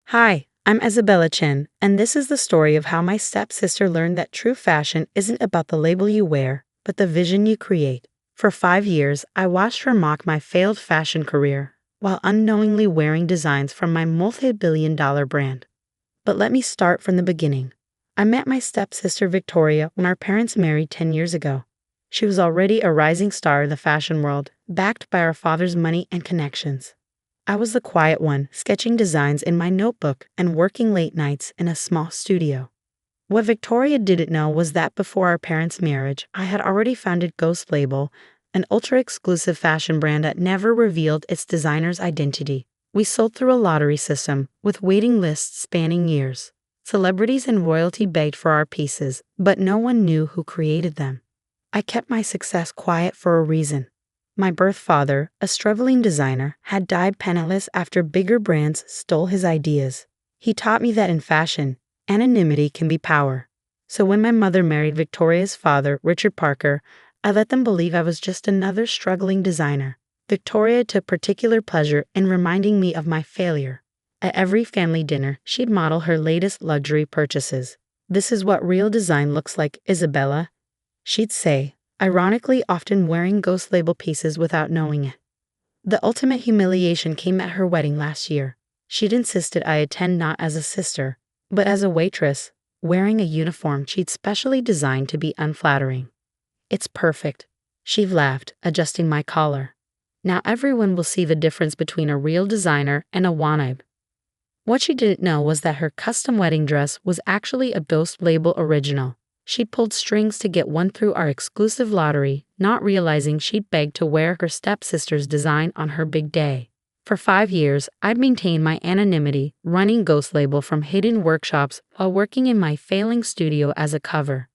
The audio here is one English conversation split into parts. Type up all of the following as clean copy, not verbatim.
Hi, I'm Isabella Chin, and this is the story of how my stepsister learned that true fashion isn't about the label you wear, but the vision you create. For 5 years, I watched her mock my failed fashion career, while unknowingly wearing designs from my multi-billion-dollar brand. But let me start from the beginning. I met my stepsister Victoria when our parents married 10 years ago. She was already a rising star in the fashion world, backed by our father's money and connections. I was the quiet one, sketching designs in my notebook and working late nights in a small studio. What Victoria didn't know was that before our parents' marriage, I had already founded Ghost Label, an ultra-exclusive fashion brand that never revealed its designer's identity. We sold through a lottery system, with waiting lists spanning years. Celebrities and royalty begged for our pieces, but no one knew who created them. I kept my success quiet for a reason. My birth father, a struggling designer, had died penniless after bigger brands stole his ideas. He taught me that in fashion, anonymity can be power. So when my mother married Victoria's father, Richard Parker, I let them believe I was just another struggling designer. Victoria took particular pleasure in reminding me of my failure. At every family dinner, she'd model her latest luxury purchases. "This is what real design looks like, Isabella," she'd say, ironically often wearing Ghost Label pieces without knowing it. The ultimate humiliation came at her wedding last year. She'd insisted I attend not as a sister, but as a waitress, wearing a uniform she'd specially designed to be unflattering. "It's perfect," she laughed, adjusting my collar. "Now everyone will see the difference between a real designer and a wannabe." What she didn't know was that her custom wedding dress was actually a Ghost Label original. She'd pulled strings to get one through our exclusive lottery, not realizing she'd begged to wear her stepsister's design on her big day. For 5 years, I'd maintained my anonymity, running Ghost Label from hidden workshops while working in my failing studio as a cover.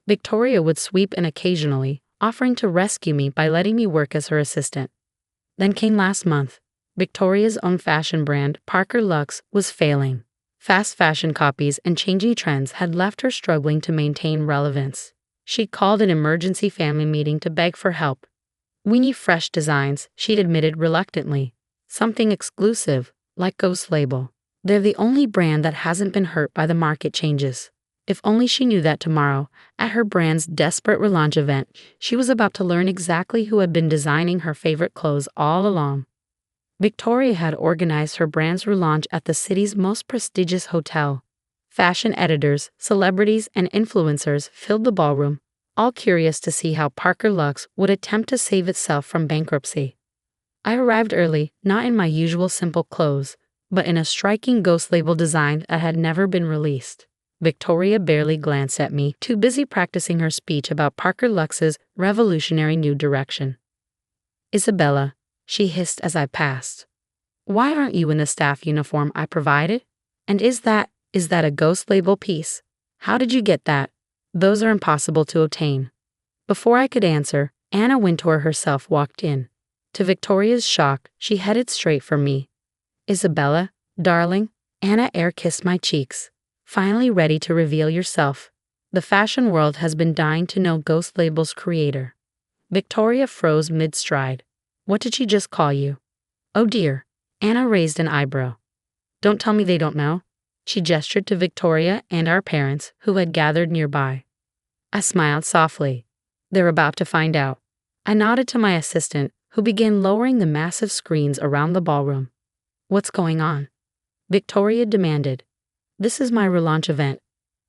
Victoria would sweep in occasionally, offering to rescue me by letting me work as her assistant. Then came last month. Victoria's own fashion brand, Parker Luxe, was failing. Fast fashion copies and changing trends had left her struggling to maintain relevance. She'd called an emergency family meeting to beg for help. "We need fresh designs," she'd admitted reluctantly. "Something exclusive, like Ghost Label. They're the only brand that hasn't been hurt by the market changes." If only she knew that tomorrow, at her brand's desperate relaunch event, she was about to learn exactly who had been designing her favorite clothes all along. Victoria had organized her brand's relaunch at the city's most prestigious hotel. Fashion editors, celebrities, and influencers filled the ballroom, all curious to see how Parker Luxe would attempt to save itself from bankruptcy. I arrived early, not in my usual simple clothes, but in a striking Ghost Label design that had never been released. Victoria barely glanced at me, too busy practicing her speech about Parker Luxe's revolutionary new direction. "Isabella," she hissed as I passed, "why aren't you in the staff uniform I provided? And is that a Ghost Label piece? How did you get that? Those are impossible to obtain." Before I could answer, Anna Wintour herself walked in. To Victoria's shock, she headed straight for me. "Isabella, darling," Anna air-kissed my cheeks. "Finally ready to reveal yourself. The fashion world has been dying to know Ghost Label's creator." Victoria froze mid-stride. "What did she just call you?" "Oh dear." Anna raised an eyebrow. "Don't tell me they don't know." She gestured to Victoria and our parents, who had gathered nearby. I smiled softly. "They're about to find out." I nodded to my assistant, who began lowering the massive screens around the ballroom. "What's going on?" Victoria demanded. "This is my relaunch event."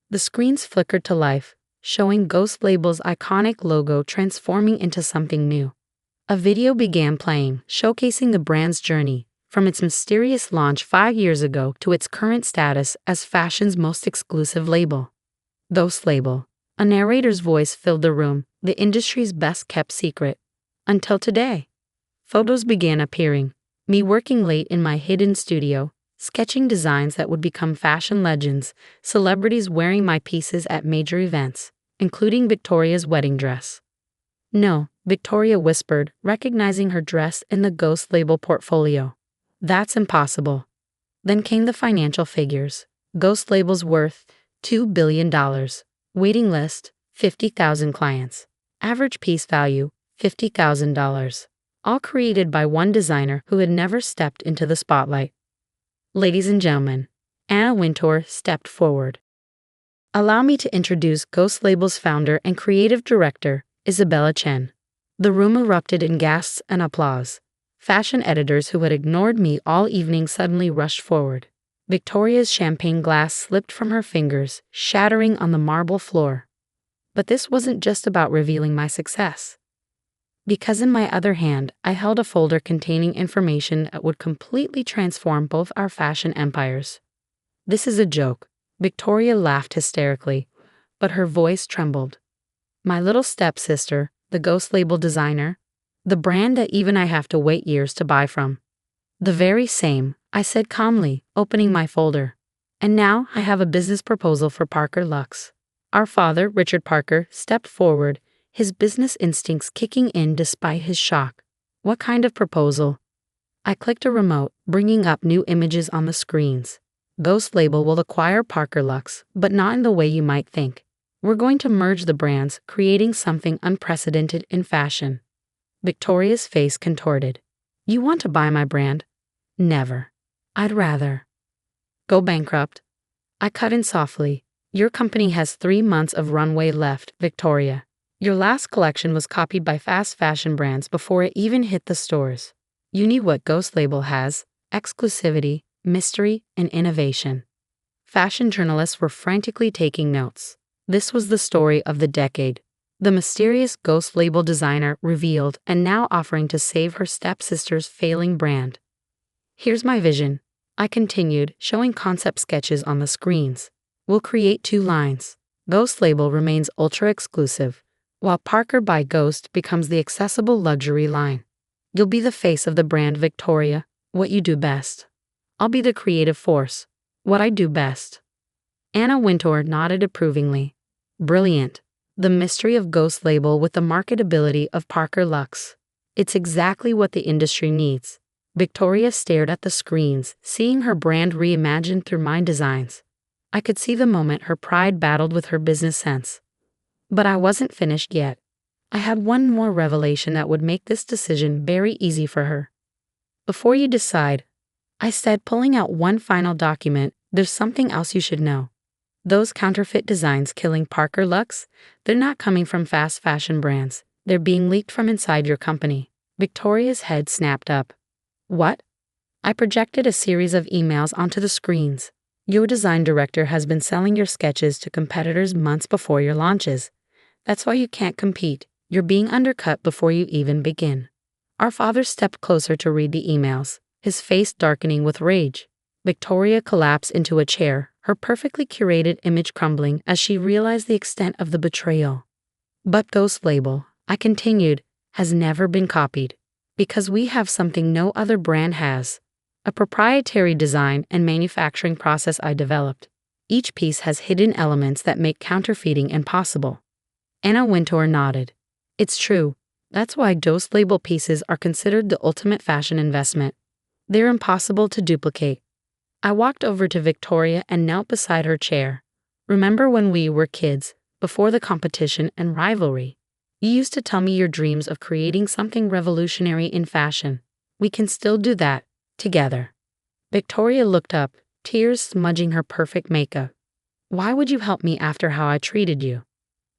The screens flickered to life, showing Ghost Label's iconic logo transforming into something new. A video began playing, showcasing the brand's journey, from its mysterious launch 5 years ago to its current status as fashion's most exclusive label. Ghost Label. A narrator's voice filled the room, the industry's best-kept secret. Until today. Photos began appearing, me working late in my hidden studio, sketching designs that would become fashion legends, celebrities wearing my pieces at major events, including Victoria's wedding dress. "No," Victoria whispered, recognizing her dress in the Ghost Label portfolio. "That's impossible." Then came the financial figures. Ghost Label's worth, $2 billion. Waiting list, 50,000 clients. Average piece value, $50,000. All created by one designer who had never stepped into the spotlight. Ladies and gentlemen, Anna Wintour stepped forward. Allow me to introduce Ghost Label's founder and creative director, Isabella Chen. The room erupted in gasps and applause. Fashion editors who had ignored me all evening suddenly rushed forward. Victoria's champagne glass slipped from her fingers, shattering on the marble floor. But this wasn't just about revealing my success. Because in my other hand, I held a folder containing information that would completely transform both our fashion empires. This is a joke. Victoria laughed hysterically, but her voice trembled. My little stepsister, the Ghost Label designer, the brand that even I have to wait years to buy from. The very same, I said calmly, opening my folder. And now I have a business proposal for Parker Lux. Our father, Richard Parker, stepped forward, his business instincts kicking in despite his shock. What kind of proposal? I clicked a remote, bringing up new images on the screens. Ghost Label will acquire Parker Lux, but not in the way you might think. We're going to merge the brands, creating something unprecedented in fashion. Victoria's face contorted. You want to buy my brand? Never. I'd rather go bankrupt. I cut in softly. Your company has 3 months of runway left, Victoria. Your last collection was copied by fast fashion brands before it even hit the stores. You need what Ghost Label has: exclusivity, mystery, and innovation. Fashion journalists were frantically taking notes. This was the story of the decade. The mysterious Ghost Label designer revealed and now offering to save her stepsister's failing brand. Here's my vision, I continued, showing concept sketches on the screens. We'll create 2 lines. Ghost Label remains ultra-exclusive, while Parker by Ghost becomes the accessible luxury line. You'll be the face of the brand, Victoria, what you do best. I'll be the creative force, what I do best. Anna Wintour nodded approvingly. Brilliant. The mystery of Ghost Label with the marketability of Parker Lux. It's exactly what the industry needs. Victoria stared at the screens, seeing her brand reimagined through my designs. I could see the moment her pride battled with her business sense. But I wasn't finished yet. I had one more revelation that would make this decision very easy for her. Before you decide, I said, pulling out one final document, there's something else you should know. Those counterfeit designs killing Parker Lux, they're not coming from fast fashion brands. They're being leaked from inside your company. Victoria's head snapped up. What? I projected a series of emails onto the screens. Your design director has been selling your sketches to competitors months before your launches. That's why you can't compete. You're being undercut before you even begin. Our father stepped closer to read the emails, his face darkening with rage. Victoria collapsed into a chair, her perfectly curated image crumbling as she realized the extent of the betrayal. But Ghost Label, I continued, has never been copied. Because we have something no other brand has. A proprietary design and manufacturing process I developed. Each piece has hidden elements that make counterfeiting impossible. Anna Wintour nodded. It's true. That's why Ghost Label pieces are considered the ultimate fashion investment. They're impossible to duplicate. I walked over to Victoria and knelt beside her chair. Remember when we were kids, before the competition and rivalry? You used to tell me your dreams of creating something revolutionary in fashion. We can still do that, together. Victoria looked up, tears smudging her perfect makeup. Why would you help me after how I treated you?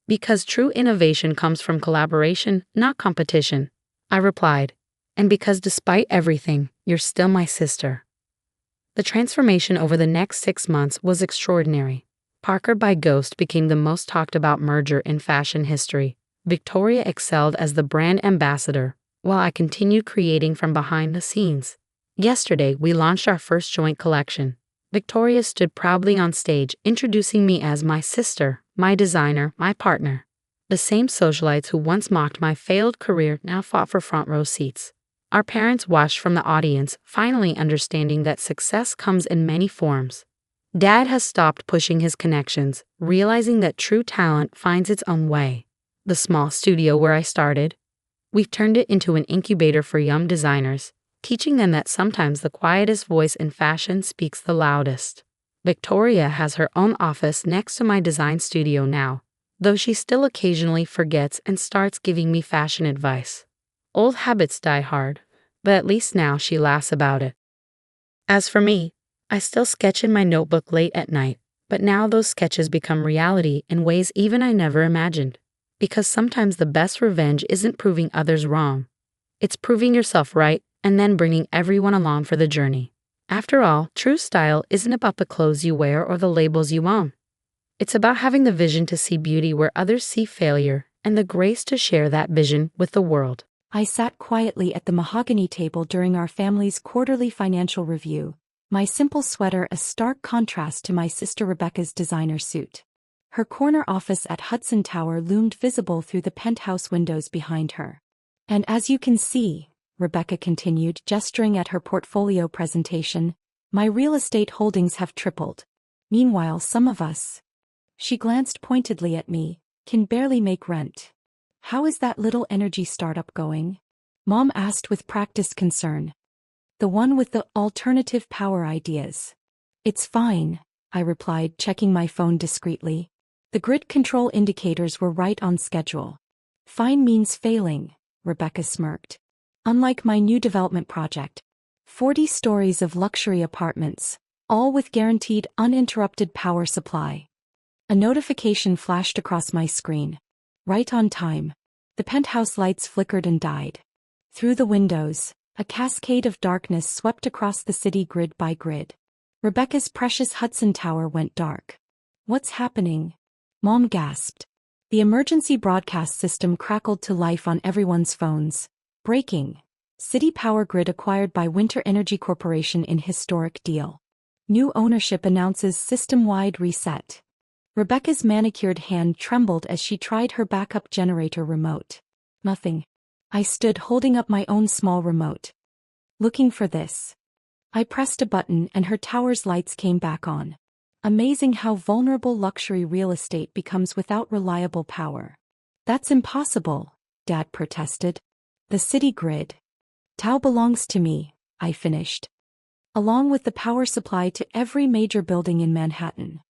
Because true innovation comes from collaboration, not competition, I replied. And because despite everything, you're still my sister. The transformation over the next 6 months was extraordinary. Parker by Ghost became the most talked about merger in fashion history. Victoria excelled as the brand ambassador, while I continued creating from behind the scenes. Yesterday, we launched our first joint collection. Victoria stood proudly on stage, introducing me as my sister, my designer, my partner. The same socialites who once mocked my failed career now fought for front row seats. Our parents watched from the audience, finally understanding that success comes in many forms. Dad has stopped pushing his connections, realizing that true talent finds its own way. The small studio where I started, we've turned it into an incubator for young designers, teaching them that sometimes the quietest voice in fashion speaks the loudest. Victoria has her own office next to my design studio now, though she still occasionally forgets and starts giving me fashion advice. Old habits die hard, but at least now she laughs about it. As for me, I still sketch in my notebook late at night, but now those sketches become reality in ways even I never imagined. Because sometimes the best revenge isn't proving others wrong. It's proving yourself right and then bringing everyone along for the journey. After all, true style isn't about the clothes you wear or the labels you own. It's about having the vision to see beauty where others see failure and the grace to share that vision with the world. I sat quietly at the mahogany table during our family's quarterly financial review, my simple sweater a stark contrast to my sister Rebecca's designer suit. Her corner office at Hudson Tower loomed visible through the penthouse windows behind her. And as you can see, Rebecca continued, gesturing at her portfolio presentation, my real estate holdings have tripled. Meanwhile, some of us, she glanced pointedly at me, can barely make rent. How is that little energy startup going? Mom asked with practiced concern. The one with the alternative power ideas. It's fine, I replied, checking my phone discreetly. The grid control indicators were right on schedule. Fine means failing, Rebecca smirked. Unlike my new development project. 40 stories of luxury apartments, all with guaranteed uninterrupted power supply. A notification flashed across my screen. Right on time. The penthouse lights flickered and died. Through the windows, a cascade of darkness swept across the city grid by grid. Rebecca's precious Hudson Tower went dark. What's happening? Mom gasped. The emergency broadcast system crackled to life on everyone's phones. Breaking. City power grid acquired by Winter Energy Corporation in historic deal. New ownership announces system-wide reset. Rebecca's manicured hand trembled as she tried her backup generator remote. Nothing. I stood holding up my own small remote. Looking for this. I pressed a button and her tower's lights came back on. Amazing how vulnerable luxury real estate becomes without reliable power. That's impossible, Dad protested. The city grid. Tao belongs to me, I finished. Along with the power supply to every major building in Manhattan.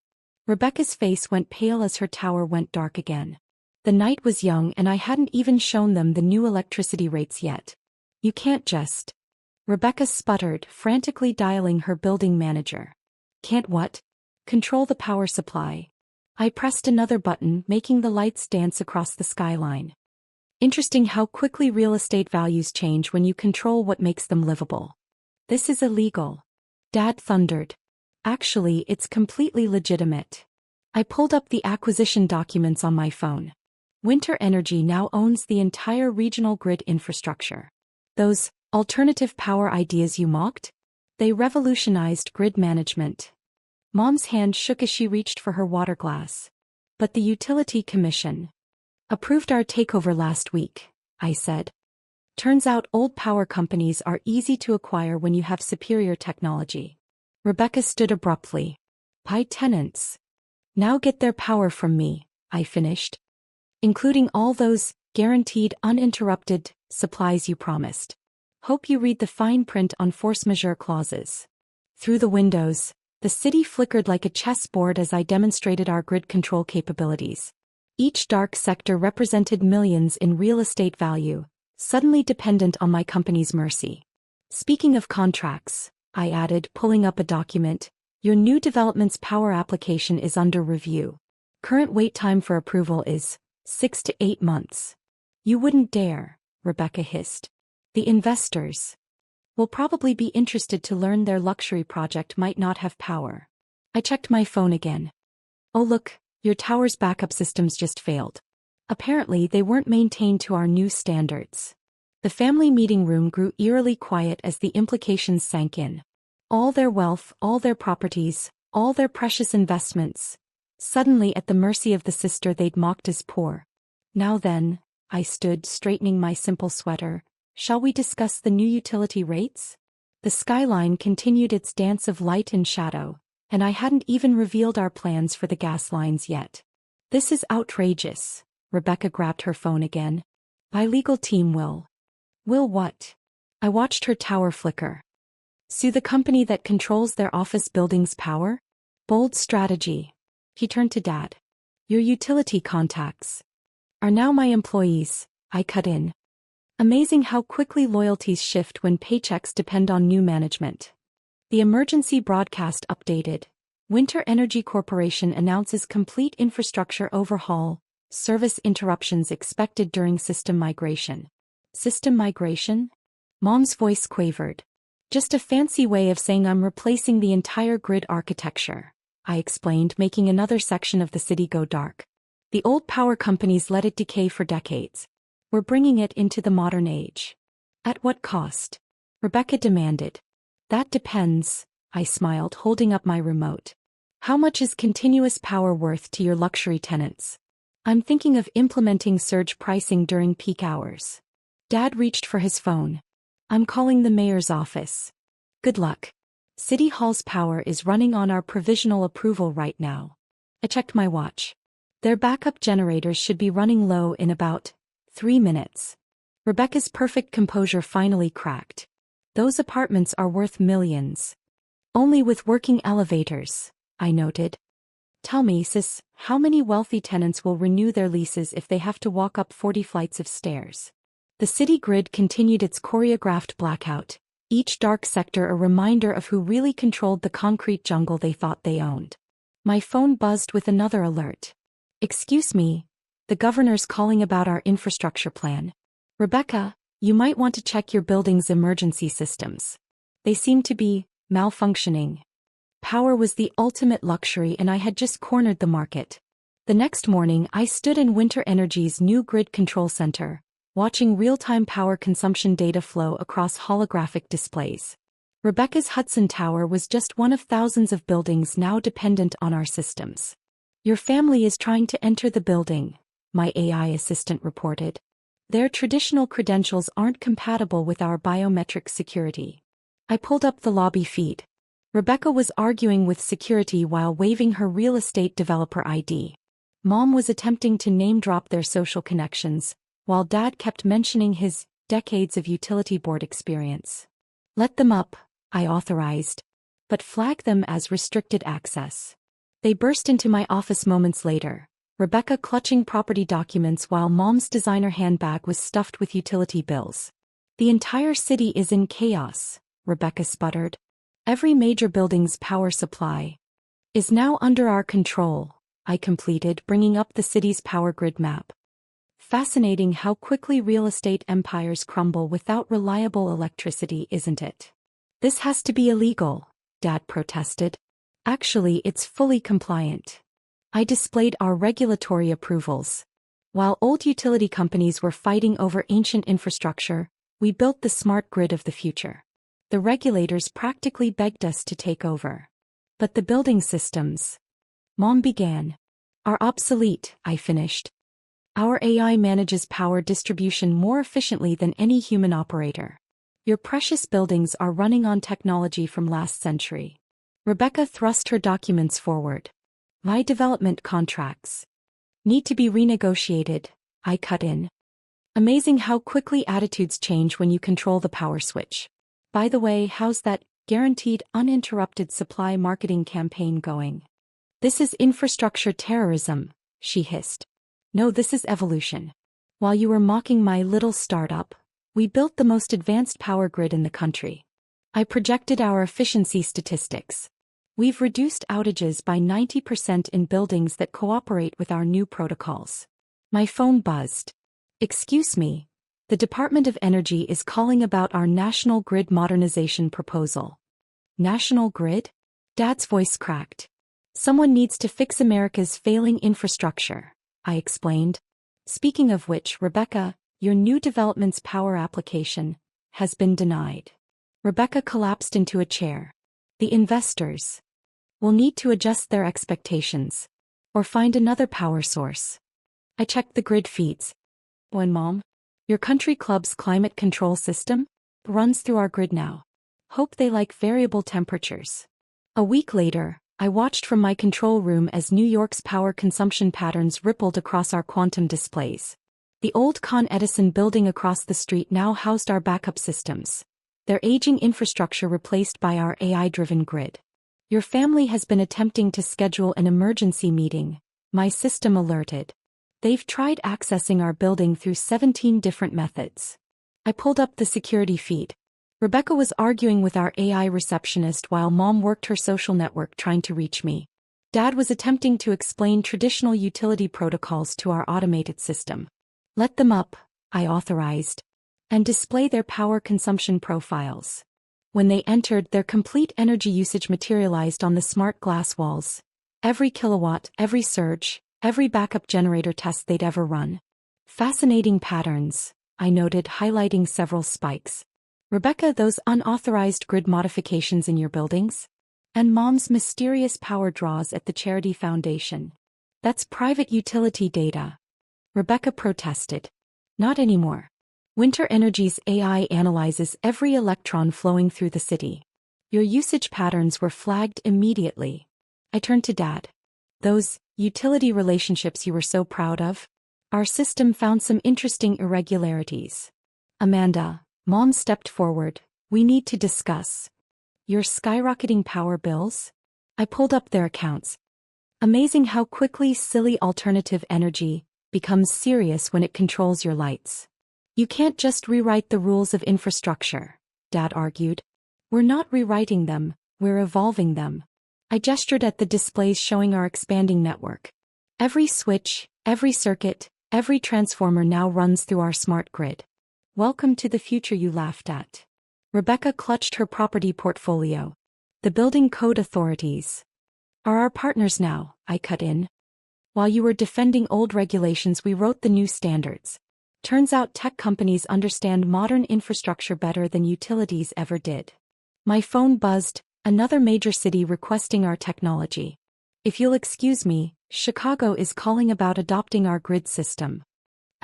Rebecca's face went pale as her tower went dark again. The night was young and I hadn't even shown them the new electricity rates yet. You can't just. Rebecca sputtered, frantically dialing her building manager. Can't what? Control the power supply. I pressed another button, making the lights dance across the skyline. Interesting how quickly real estate values change when you control what makes them livable. This is illegal. Dad thundered. Actually, it's completely legitimate. I pulled up the acquisition documents on my phone. Winter Energy now owns the entire regional grid infrastructure. Those alternative power ideas you mocked? They revolutionized grid management. Mom's hand shook as she reached for her water glass. But the Utility Commission approved our takeover last week, I said. Turns out old power companies are easy to acquire when you have superior technology. Rebecca stood abruptly. Pi tenants. Now get their power from me, I finished. Including all those guaranteed uninterrupted supplies you promised. Hope you read the fine print on force majeure clauses. Through the windows, the city flickered like a chessboard as I demonstrated our grid control capabilities. Each dark sector represented millions in real estate value, suddenly dependent on my company's mercy. Speaking of contracts, I added, pulling up a document, your new development's power application is under review. Current wait time for approval is 6 to 8 months. You wouldn't dare, Rebecca hissed. The investors will probably be interested to learn their luxury project might not have power. I checked my phone again. Oh look, your tower's backup systems just failed. Apparently they weren't maintained to our new standards. The family meeting room grew eerily quiet as the implications sank in. All their wealth, all their properties, all their precious investments, suddenly at the mercy of the sister they'd mocked as poor. Now then, I stood, straightening my simple sweater. Shall we discuss the new utility rates? The skyline continued its dance of light and shadow, and I hadn't even revealed our plans for the gas lines yet. This is outrageous. Rebecca grabbed her phone again. My legal team will. Will what? I watched her tower flicker. Sue the company that controls their office building's power? Bold strategy. He turned to Dad. Your utility contacts are now my employees, I cut in. Amazing how quickly loyalties shift when paychecks depend on new management. The emergency broadcast updated. Winter Energy Corporation announces complete infrastructure overhaul, service interruptions expected during system migration. System migration? Mom's voice quavered. Just a fancy way of saying I'm replacing the entire grid architecture, I explained, making another section of the city go dark. The old power companies let it decay for decades. We're bringing it into the modern age. At what cost? Rebecca demanded. That depends, I smiled, holding up my remote. How much is continuous power worth to your luxury tenants? I'm thinking of implementing surge pricing during peak hours. Dad reached for his phone. I'm calling the mayor's office. Good luck. City Hall's power is running on our provisional approval right now. I checked my watch. Their backup generators should be running low in about 3 minutes. Rebecca's perfect composure finally cracked. Those apartments are worth millions. Only with working elevators, I noted. Tell me, sis, how many wealthy tenants will renew their leases if they have to walk up 40 flights of stairs? The city grid continued its choreographed blackout, each dark sector a reminder of who really controlled the concrete jungle they thought they owned. My phone buzzed with another alert. Excuse me, the governor's calling about our infrastructure plan. Rebecca, you might want to check your building's emergency systems. They seem to be malfunctioning. Power was the ultimate luxury and I had just cornered the market. The next morning I stood in Winter Energy's new grid control center, watching real-time power consumption data flow across holographic displays. Rebecca's Hudson Tower was just one of thousands of buildings now dependent on our systems. Your family is trying to enter the building, my AI assistant reported. Their traditional credentials aren't compatible with our biometric security. I pulled up the lobby feed. Rebecca was arguing with security while waving her real estate developer ID. Mom was attempting to name-drop their social connections, while Dad kept mentioning his decades of utility board experience. Let them up, I authorized, but flag them as restricted access. They burst into my office moments later, Rebecca clutching property documents while Mom's designer handbag was stuffed with utility bills. The entire city is in chaos, Rebecca sputtered. Every major building's power supply is now under our control, I completed, bringing up the city's power grid map. Fascinating how quickly real estate empires crumble without reliable electricity, isn't it? This has to be illegal, Dad protested. Actually, it's fully compliant. I displayed our regulatory approvals. While old utility companies were fighting over ancient infrastructure, we built the smart grid of the future. The regulators practically begged us to take over. But the building systems, Mom began, are obsolete, I finished. Our AI manages power distribution more efficiently than any human operator. Your precious buildings are running on technology from last century. Rebecca thrust her documents forward. My development contracts need to be renegotiated, I cut in. Amazing how quickly attitudes change when you control the power switch. By the way, how's that guaranteed uninterrupted supply marketing campaign going? This is infrastructure terrorism, she hissed. No, this is evolution. While you were mocking my little startup, we built the most advanced power grid in the country. I projected our efficiency statistics. We've reduced outages by 90% in buildings that cooperate with our new protocols. My phone buzzed. Excuse me, the Department of Energy is calling about our national grid modernization proposal. National grid? Dad's voice cracked. Someone needs to fix America's failing infrastructure, I explained. Speaking of which, Rebecca, your new development's power application has been denied. Rebecca collapsed into a chair. The investors will need to adjust their expectations or find another power source. I checked the grid feeds. When Mom, your country club's climate control system runs through our grid now. Hope they like variable temperatures. A week later, I watched from my control room as New York's power consumption patterns rippled across our quantum displays. The old Con Edison building across the street now housed our backup systems, their aging infrastructure replaced by our AI-driven grid. Your family has been attempting to schedule an emergency meeting, my system alerted. They've tried accessing our building through 17 different methods. I pulled up the security feed. Rebecca was arguing with our AI receptionist while Mom worked her social network trying to reach me. Dad was attempting to explain traditional utility protocols to our automated system. Let them up, I authorized, and display their power consumption profiles. When they entered, their complete energy usage materialized on the smart glass walls. Every kilowatt, every surge, every backup generator test they'd ever run. Fascinating patterns, I noted, highlighting several spikes. Rebecca, those unauthorized grid modifications in your buildings? And Mom's mysterious power draws at the charity foundation. That's private utility data. Rebecca protested. Not anymore. Winter Energy's AI analyzes every electron flowing through the city. Your usage patterns were flagged immediately. I turned to Dad. Those utility relationships you were so proud of? Our system found some interesting irregularities. Amanda, Mom stepped forward. We need to discuss. Your skyrocketing power bills? I pulled up their accounts. Amazing how quickly silly alternative energy becomes serious when it controls your lights. You can't just rewrite the rules of infrastructure, Dad argued. We're not rewriting them, we're evolving them. I gestured at the displays showing our expanding network. Every switch, every circuit, every transformer now runs through our smart grid. Welcome to the future you laughed at. Rebecca clutched her property portfolio. The building code authorities are our partners now, I cut in. While you were defending old regulations, we wrote the new standards. Turns out tech companies understand modern infrastructure better than utilities ever did. My phone buzzed, another major city requesting our technology. If you'll excuse me, Chicago is calling about adopting our grid system.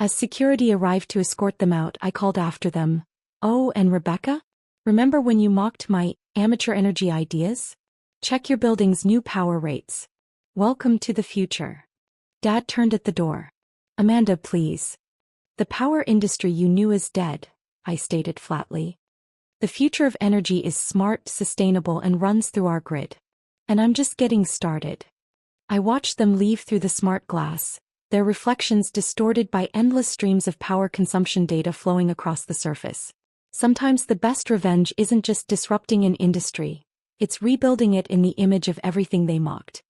As security arrived to escort them out, I called after them. Oh, and Rebecca? Remember when you mocked my amateur energy ideas? Check your building's new power rates. Welcome to the future. Dad turned at the door. Amanda, please. The power industry you knew is dead, I stated flatly. The future of energy is smart, sustainable, and runs through our grid. And I'm just getting started. I watched them leave through the smart glass, their reflections distorted by endless streams of power consumption data flowing across the surface. Sometimes the best revenge isn't just disrupting an industry, it's rebuilding it in the image of everything they mocked.